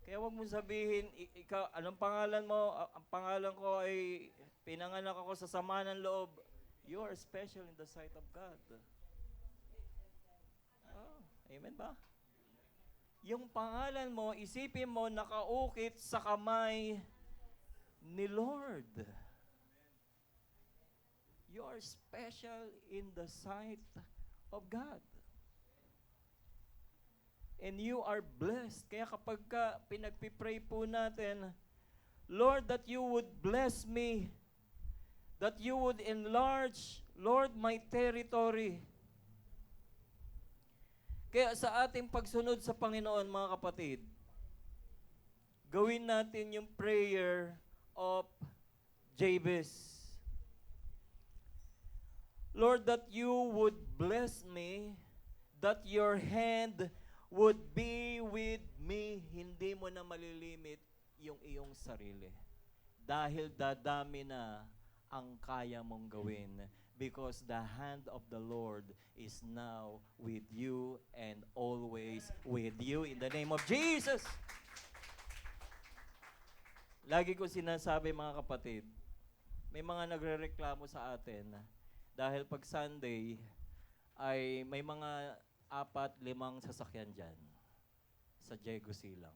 Kaya wag mo sabihin, ikaw, anong pangalan mo? Ang pangalan ko ay, pinanganak ako sa sama ng loob. You are special in the sight of God. Oh, amen ba? Yung pangalan mo, isipin mo, nakaukit sa kamay ni Lord. You are special in the sight of God. And you are blessed. Kaya kapag pinagpipray po natin, Lord, that you would bless me, that you would enlarge, Lord, my territory. Kaya sa ating pagsunod sa Panginoon, mga kapatid, gawin natin yung prayer of Jabez. Lord, that you would bless me, that your hand would be with me. Hindi mo na malilimit yung iyong sarili. Dahil dadami na ang kaya mong gawin. Because the hand of the Lord is now with you and always with you. In the name of Jesus. Lagi ko sinasabi, mga kapatid, may mga nagrereklamo sa atin dahil pag Sunday ay may mga 4-5 sasakyan dyan sa Diego Silang.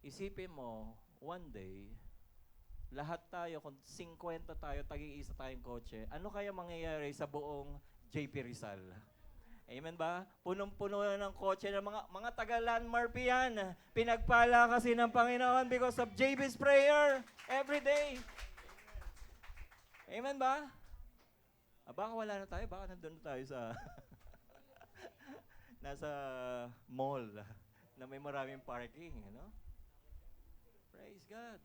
Isipin mo, one day, lahat tayo, kung 50 tayo, tagi-isa tayong kotse, ano kaya mangyayari sa buong JP Rizal? Amen ba? Punong-puno na ng kotse ng mga taga-Landmark yan. Pinagpala kasi ng Panginoon because of JP's prayer every day. Amen ba? Baka wala na tayo, baka nandun na tayo sa nasa mall na may maraming parking, ano? Praise God.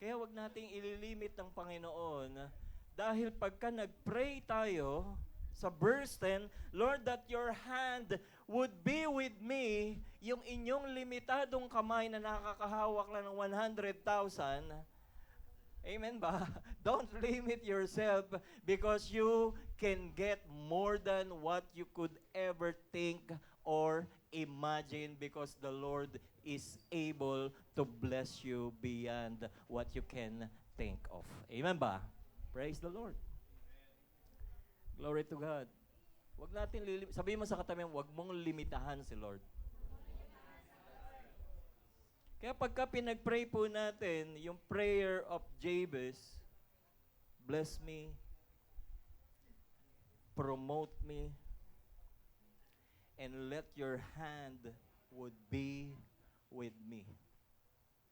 Kaya wag nating ililimit ng Panginoon dahil pagka nag-pray tayo sa verse 10, Lord, that your hand would be with me, yung inyong limitadong kamay na nakakahawak lang ng 100,000, amen ba? Don't limit yourself because you can get more than what you could ever think or imagine because the Lord is able to bless you beyond what you can think of. Amen ba? Praise the Lord. Glory to God. Wag natin sabihin mo sa katabi, wag mong limitahan si Lord. Kaya pagka pinag-pray po natin, yung prayer of Jabez, bless me, promote me, and let your hand would be with me.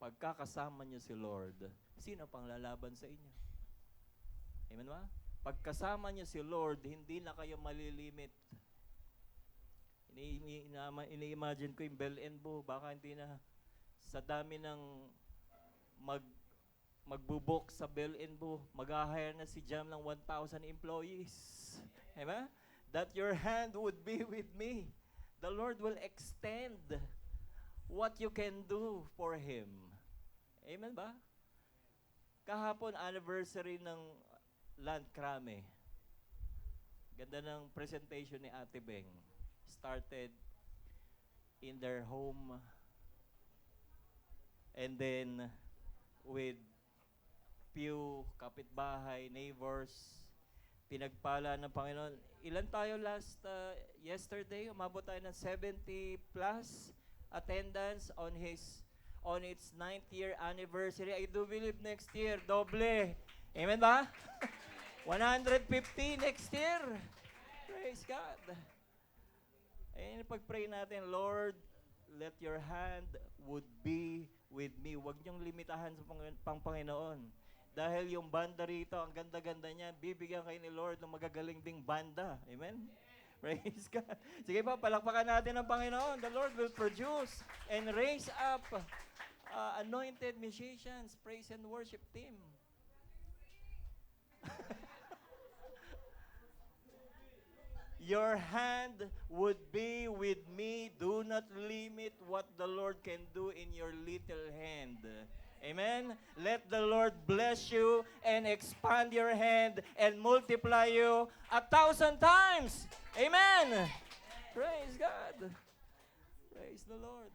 Pagka kasama niyo si Lord, sino pang lalaban sa inyo? Amen ba? Pagkasama niyo si Lord, hindi na kayo malilimit. Ini-imagine ko yung Bell and Bo, baka hindi na sa dami ng magbubok sa Bell and Bo, mag-hire na si Jam ng 1,000 employees. Diba? That your hand would be with me. The Lord will extend what you can do for Him. Amen ba? Kahapon, anniversary ng Land Krame. Ganda ng presentation ni Ate Beng. Started in their home and then with few kapitbahay, neighbors, pinagpala ng Panginoon. Ilan tayo yesterday? Umabot tayo ng 70 plus attendance on its 9th year anniversary. I do believe next year, doble. Amen ba? 150 next year. Praise God. Ayun, pag-pray natin, Lord, let your hand would be with me. Huwag niyong limitahan sa Panginoon. Dahil yung banda rito, ang ganda-ganda niya, bibigyan kayo ni Lord ng magagaling ding banda. Amen? Praise God. Sige pa, palakpakan natin ang Panginoon. The Lord will produce and raise up anointed musicians, praise and worship team. Your hand would be with me. Do not limit what the Lord can do in your little hand. Amen? Let the Lord bless you and expand your hand and multiply you 1,000 times. Amen? Praise God. Praise the Lord.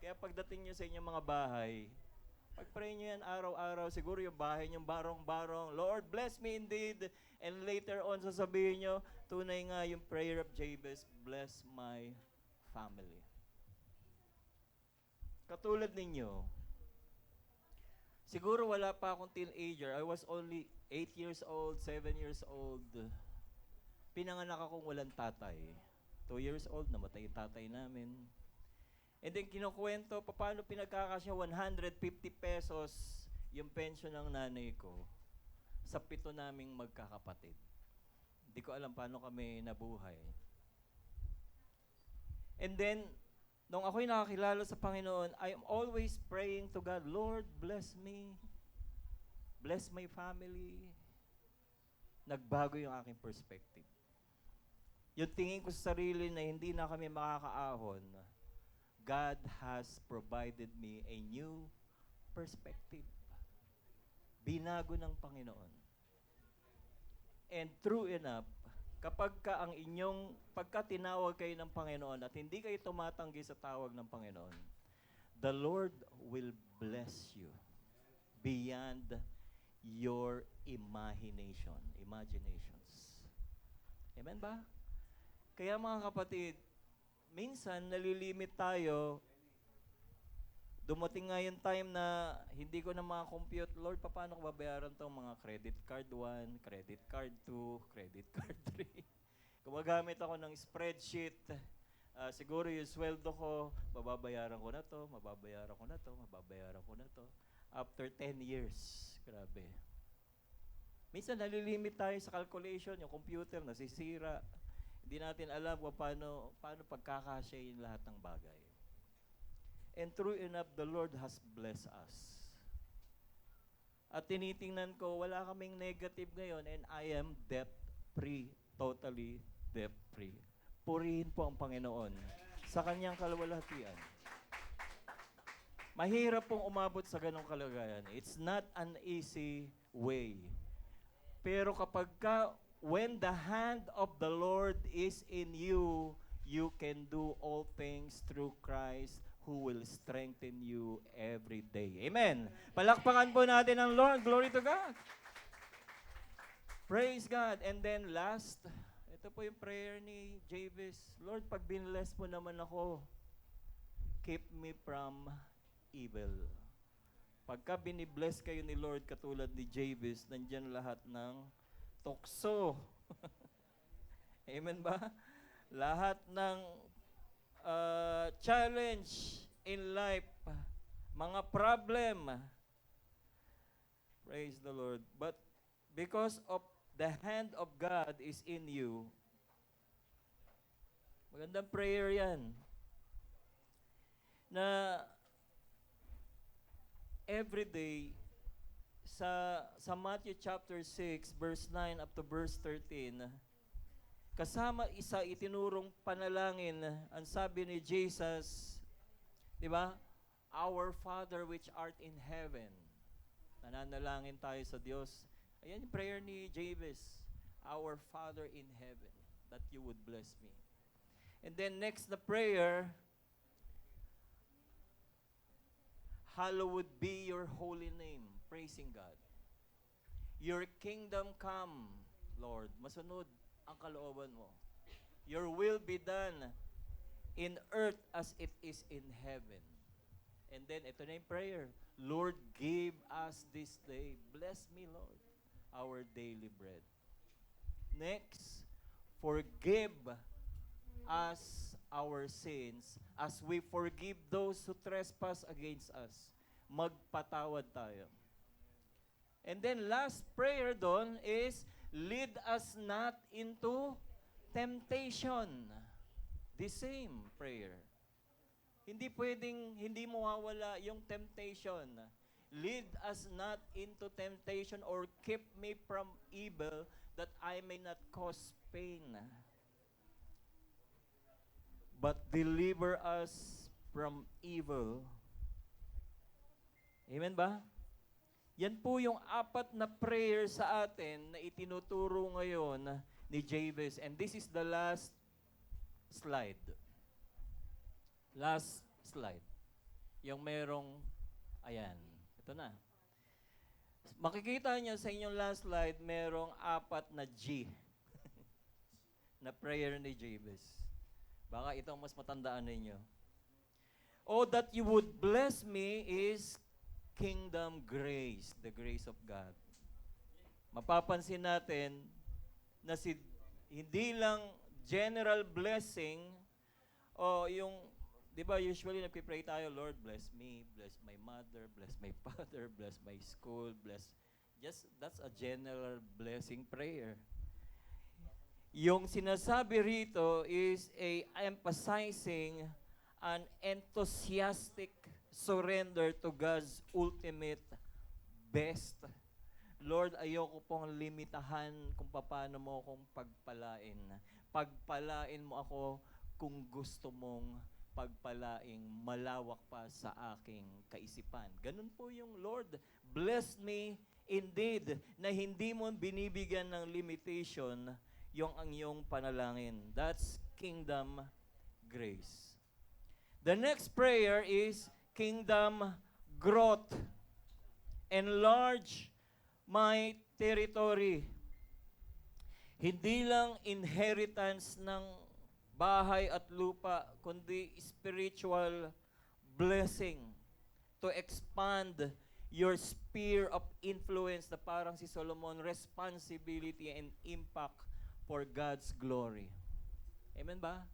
Kaya pagdating nyo sa inyong mga bahay, pag-pray nyo yan araw-araw, siguro yung bahay nyo barong-barong, Lord, bless me indeed. And later on, sasabihin nyo, tunay nga yung prayer of Jabez, bless my family. Katulad ninyo, siguro wala pa akong teenager. I was only 8 years old, 7 years old. Pinanganak akong walang tatay. 2 years old, namatay yung tatay namin. And then kinukwento, paano pinagkakasya 150 pesos yung pension ng nanay ko sa 7 naming magkakapatid. Hindi ko alam paano kami nabuhay. And then, nung ako'y nakakilala sa Panginoon, I am always praying to God, Lord, bless me. Bless my family. Nagbago yung aking perspective. Yung tingin ko sa sarili na hindi na kami makakaahon, God has provided me a new perspective. Binago ng Panginoon. And true enough, pagka tinawag kayo ng Panginoon at hindi kayo tumatanggi sa tawag ng Panginoon, the Lord will bless you beyond your imaginations. Amen ba? Kaya mga kapatid, minsan nalilimit tayo. Dumating nga yung time na hindi ko na makakompute, Lord, paano ko babayaran tong mga credit card 1, credit card 2, credit card 3. Gumagamit ako ng spreadsheet. Siguro yung sweldo ko, mababayaran ko na to, mababayaran ko na to, mababayaran ko na to. After 10 years, grabe. Minsan nalilimit tayo sa calculation, yung computer nasisira. Hindi natin alam kung paano pagkakasya yung lahat ng bagay. And true enough, the Lord has blessed us. At tinitingnan ko, wala kaming negative ngayon and I am debt-free. Totally debt-free. Purihin po ang Panginoon sa kanyang kalwalhatian. Mahirap pong umabot sa ganong kalagayan. It's not an easy way. Pero when the hand of the Lord is in you, you can do all things through Christ who will strengthen you every day. Amen. Palakpakan po natin ang Lord. Glory to God. Praise God. And then last, ito po yung prayer ni Jabez. Lord, pag binless mo naman ako, keep me from evil. Pagka binibless kayo ni Lord katulad ni Jabez, nandyan lahat ng tukso. Amen ba? Lahat ng challenge in life, mga problem. Praise the Lord. But because of the hand of God is in you, magandang prayer yan, na every day, sa Matthew chapter 6, verse 9 up to verse 13, kasama isa itinurong panalangin, ang sabi ni Jesus, di ba? Our Father which art in heaven. Nananalangin tayo sa Diyos. Ayan yung prayer ni Jabez. Our Father in heaven, that you would bless me. And then next the prayer, hallowed be your holy name. Praising God. Your kingdom come, Lord. Masunod ang kalooban mo. Your will be done in earth as it is in heaven. And then, ito na yung prayer. Lord, give us this day. Bless me, Lord, our daily bread. Next, forgive us our sins as we forgive those who trespass against us. Magpatawad tayo. And then last prayer doon is, lead us not into temptation. The same prayer. Hindi pwedeng, hindi mawawala yung temptation. Lead us not into temptation or keep me from evil that I may not cause pain. But deliver us from evil. Amen ba? Yan po yung apat na prayer sa atin na itinuturo ngayon ni Jabez. And this is the last slide. Last slide. Yung merong, ayan, ito na. Makikita niyo sa inyong last slide, merong apat na G na prayer ni Jabez. Baka itong mas matandaan ninyo. Oh, that you would bless me is kingdom grace, the grace of God. Mapapansin natin na hindi lang general blessing o yung, di ba usually nagpipray tayo, Lord, bless me, bless my mother, bless my father, bless my school, that's a general blessing prayer. Yung sinasabi rito is emphasizing an enthusiastic surrender to God's ultimate best. Lord, ayoko pong limitahan kung paano mo akong pagpalain. Pagpalain mo ako kung gusto mong pagpalaing malawak pa sa aking kaisipan. Ganun po yung Lord. Bless me indeed, na hindi mo binibigyan ng limitation yung ang iyong panalangin. That's kingdom grace. The next prayer is kingdom growth. Enlarge my territory. Hindi lang inheritance ng bahay at lupa, kundi spiritual blessing to expand your sphere of influence na parang si Solomon, responsibility and impact for God's glory. Amen ba?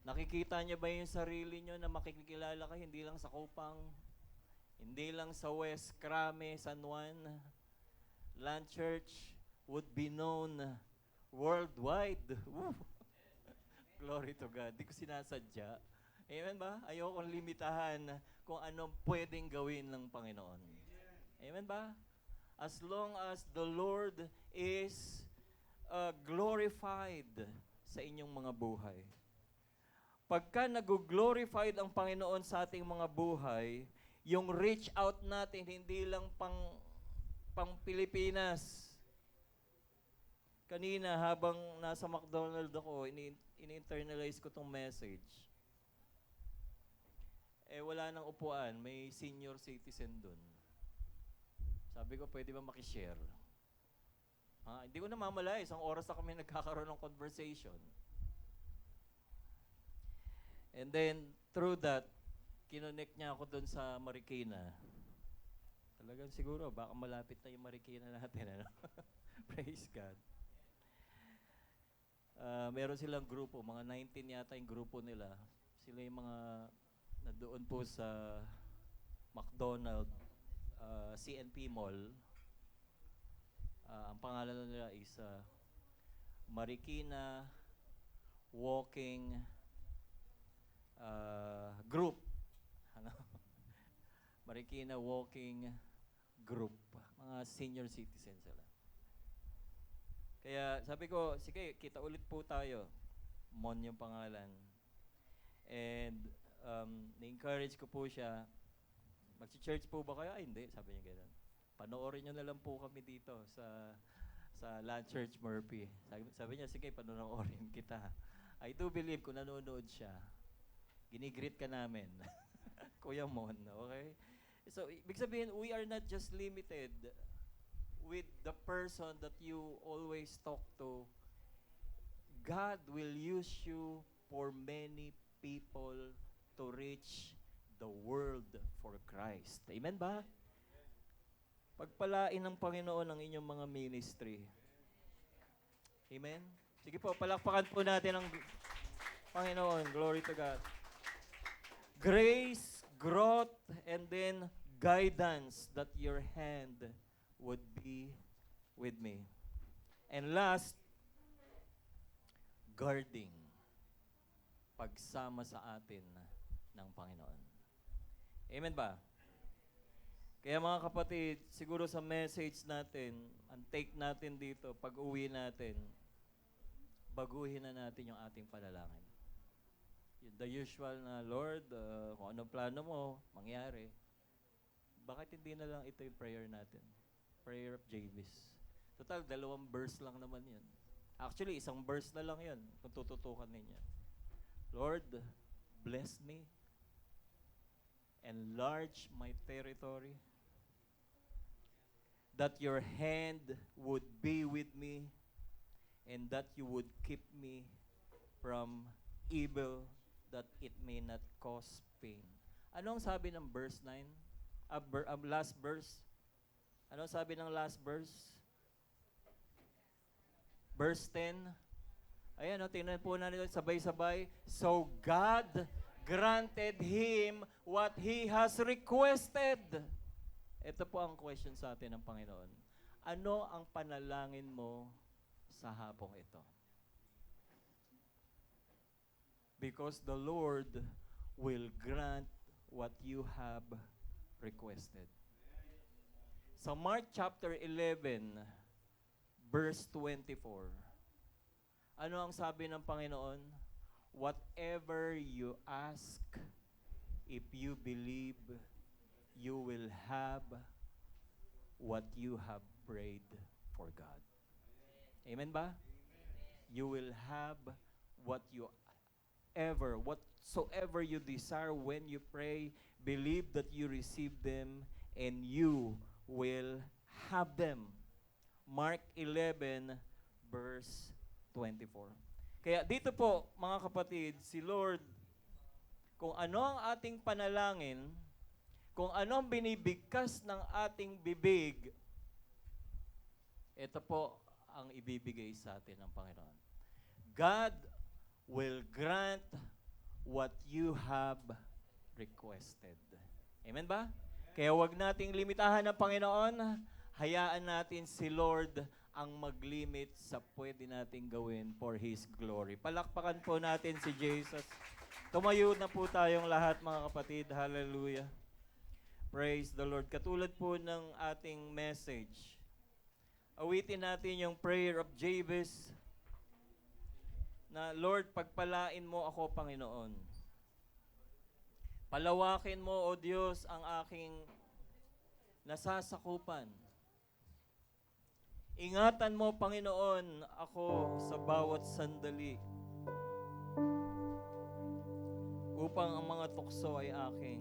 Nakikita niyo ba yung sarili niyo na makikilala kayo hindi lang sa Kupang, hindi lang sa West Crame, San Juan? Land Church would be known worldwide. Woo! Glory to God. Di ko sinasadya. Amen ba? Ayokong limitahan kung anong pwedeng gawin ng Panginoon. Amen ba? As long as the Lord is glorified sa inyong mga buhay. Pagka nag-glorified ang Panginoon sa ating mga buhay, yung reach out natin hindi lang pang Pilipinas. Kanina habang nasa McDonald's ako, ini-internalize ko tong message. Wala nang upuan, may senior citizen dun. Sabi ko, pwede ba makishare? Hindi ko namamalay, isang oras na kami nagkakaroon ng conversation. And then, through that, kinonect niya ako doon sa Marikina. Talagang siguro, baka malapit na yung Marikina natin. Ano? Praise God. Meron silang grupo, mga 19 yata yung grupo nila. Sila yung mga na doon po sa McDonald, CNP Mall. Ang pangalan nila is Marikina Walking Group. Ano? Marikina Walking Group. Mga senior citizens sila. Kaya sabi ko, sige, kita ulit po tayo. Mon yung pangalan. And na-encourage ko po siya, mag-church po ba kayo? Ay, hindi. Sabi niya gano'n. Panoorin nyo na lang po kami dito sa Land Church Murphy. Sabi niya, sige, panoorin kita. I do believe kung nanonood siya, ginigreet ka namin. Kuya Mon, okay? So, ibig sabihin, we are not just limited with the person that you always talk to. God will use you for many people to reach the world for Christ. Amen ba? Pagpalain ng Panginoon ang inyong mga ministry. Amen? Sige po, palakpakan po natin ang Panginoon. Glory to God. Grace, growth, and then guidance that your hand would be with me. And last, guarding. Pagsama sa atin ng Panginoon. Amen ba? Kaya mga kapatid, siguro sa message natin, ang take natin dito, pag uwi natin, baguhin na natin yung ating panalangin. The usual na, Lord, kung anong plano mo, mangyari. Bakit hindi na lang ito yung prayer natin? Prayer of Jabez. Total, 2 verse lang naman yun. Actually, 1 verse na lang yun, kung tututukan ninyo. Lord, bless me, enlarge my territory, that your hand would be with me, and that you would keep me from evil, that it may not cause pain. Ano ang sabi ng verse 9? Last verse? Ano ang sabi ng last verse? Verse 10? Ayan, tingnan po natin sabay-sabay. So God granted him what he has requested. Ito po ang question sa atin ng Panginoon. Ano ang panalangin mo sa hapong ito? Because the Lord will grant what you have requested. Sa Mark chapter 11, verse 24, ano ang sabi ng Panginoon? Whatever you ask, if you believe, you will have what you have prayed for God. Amen ba? You will have whatsoever you desire when you pray, believe that you receive them, and you will have them. Mark 11, verse 24. Kaya dito po, mga kapatid, si Lord, kung ano ang ating panalangin, kung ano ang binibigkas ng ating bibig, ito po ang ibibigay sa atin ng Panginoon. God will grant what you have requested. Amen ba? Kaya wag nating limitahan ng Panginoon, hayaan natin si Lord ang mag-limit sa pwede nating gawin for His glory. Palakpakan po natin si Jesus. Tumayo na po tayong lahat mga kapatid. Hallelujah. Praise the Lord. Katulad po ng ating message, awitin natin yung prayer of Jabez na, Lord, pagpalain mo ako, Panginoon. Palawakin mo, O Diyos, ang aking nasasakupan. Ingatan mo, Panginoon, ako sa bawat sandali upang ang mga tukso ay aking